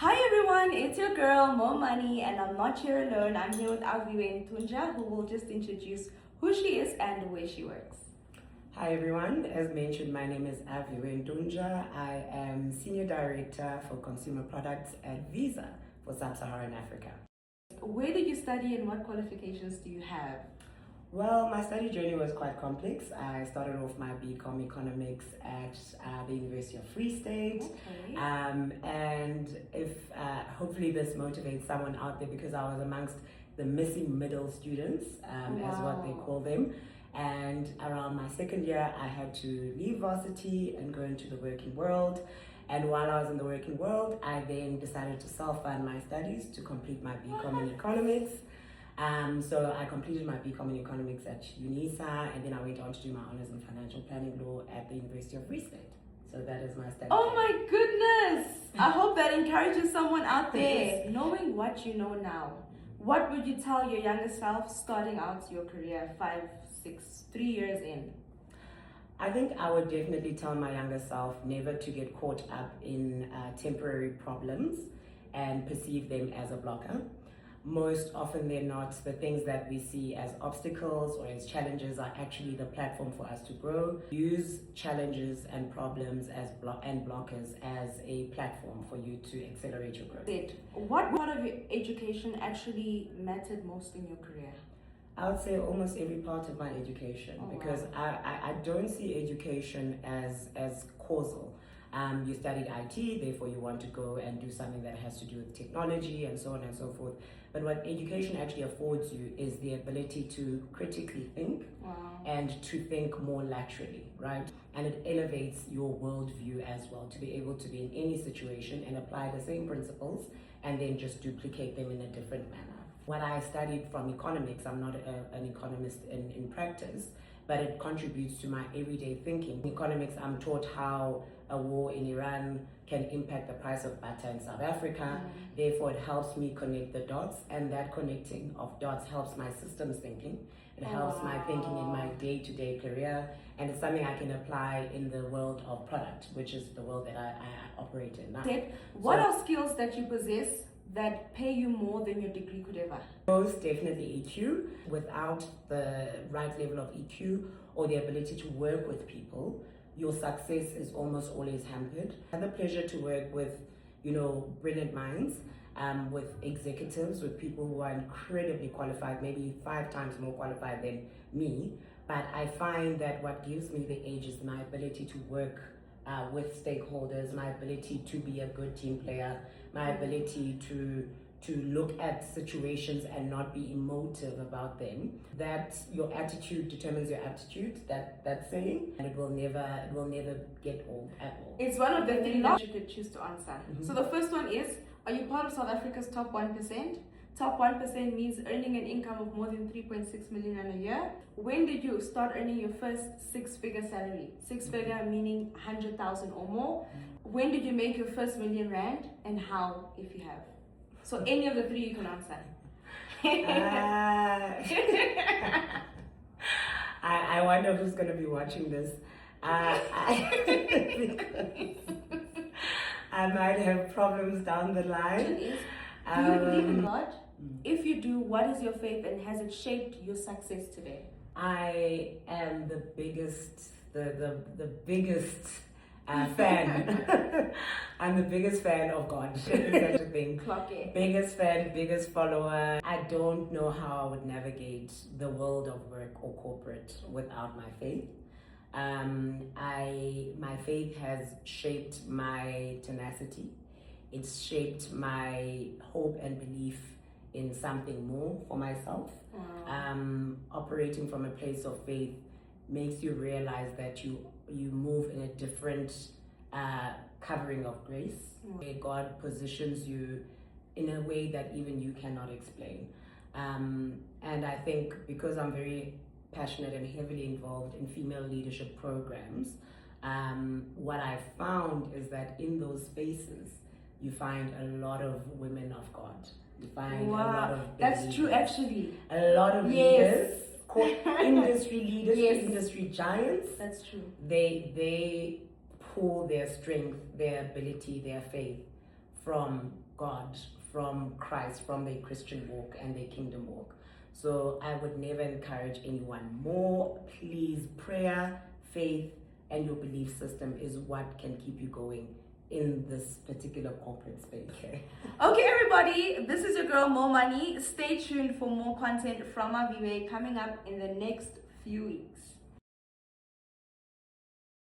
Hi everyone, it's your girl Mo Money, and I'm not here alone. I'm here with Aviwe Ntunja, who will just introduce who she is and where she works. Hi everyone, as mentioned, my name is Aviwe Ntunja. I am Senior Director for Consumer Products at VISA for Sub-Saharan Africa. Where did you study and what qualifications do you have? Well, my study journey was quite complex. I started off my BCom Economics at the University of Free State. Okay. And if hopefully this motivates someone out there, because I was amongst the missing middle students, as what they call them. And around my second year, I had to leave varsity and go into the working world. And while I was in the working world, I then decided to self-fund my studies to complete my BCom in Economics. So I completed my BCom in Economics at UNISA, and then I went on to do my honors in financial planning law at the University of Free State. So that is my study. Oh my goodness! I hope that encourages someone out there. Knowing what you know now, what would you tell your younger self starting out your career 3 years in? I think I would definitely tell my younger self never to get caught up in temporary problems and perceive them as a blocker. Most often than not, the things that we see as obstacles or as challenges are actually the platform for us to grow. Use challenges and problems as blockers as a platform for you to accelerate your growth. What part of your education actually mattered most in your career? I would say almost every part of my education, because I don't see education as causal. You studied IT, therefore you want to go and do something that has to do with technology and so on and so forth. But what education actually affords you is the ability to critically think and to think more laterally, right? And it elevates your worldview as well, to be able to be in any situation and apply the same principles and then just duplicate them in a different manner. What I studied from economics, I'm not an economist in practice, but it contributes to my everyday thinking. In economics, I'm taught how a war in Iran can impact the price of butter in South Africa. Therefore, it helps me connect the dots, and that connecting of dots helps my systems thinking. It helps my thinking in my day-to-day career, and it's something I can apply in the world of product, which is the world that I operate in now. What are skills that you possess that pay you more than your degree could ever? Most definitely EQ. Without the right level of EQ or the ability to work with people, your success is almost always hampered. I had the pleasure to work with, brilliant minds, with executives, with people who are incredibly qualified, maybe 5 times more qualified than me. But I find that what gives me the edge is my ability to work with stakeholders, my ability to be a good team player, my ability to look at situations and not be emotive about them. That your attitude determines your aptitude, that saying, and it will never get old at all. It's one of the things that you could choose to answer. So the first one is, are you part of South Africa's top 1%? Top 1% means earning an income of more than 3.6 million a year. When did you start earning your first 6-figure salary? 6-figure meaning 100,000 or more. When did you make your first R1,000,000 and how, if you have? So any of the 3 you can answer. I wonder who's going to be watching this. I might have problems down the line. Do you believe in God? If you do, what is your faith and has it shaped your success today? I am the biggest fan. I'm the biggest fan of God. Such a thing. Clock it. Biggest fan, biggest follower. I don't know how I would navigate the world of work or corporate without my faith. My faith has shaped my tenacity. It's shaped my hope and belief in something more for myself. Operating from a place of faith makes you realize that you move in a different covering of grace, where God positions you in a way that even you cannot explain. And I think because I'm very passionate and heavily involved in female leadership programs, what I found is that in those spaces, you find a lot of women of God. You find a lot of that's true, actually. A lot of leaders, industry leaders, industry giants. That's true. They pull their strength, their ability, their faith from God, from Christ, from their Christian walk and their kingdom walk. So I would never encourage anyone more. Please, prayer, faith, and your belief system is what can keep you going in this particular corporate space. Okay, everybody, this is your girl Mo Money. Stay tuned for more content from Aviwe coming up in the next few weeks.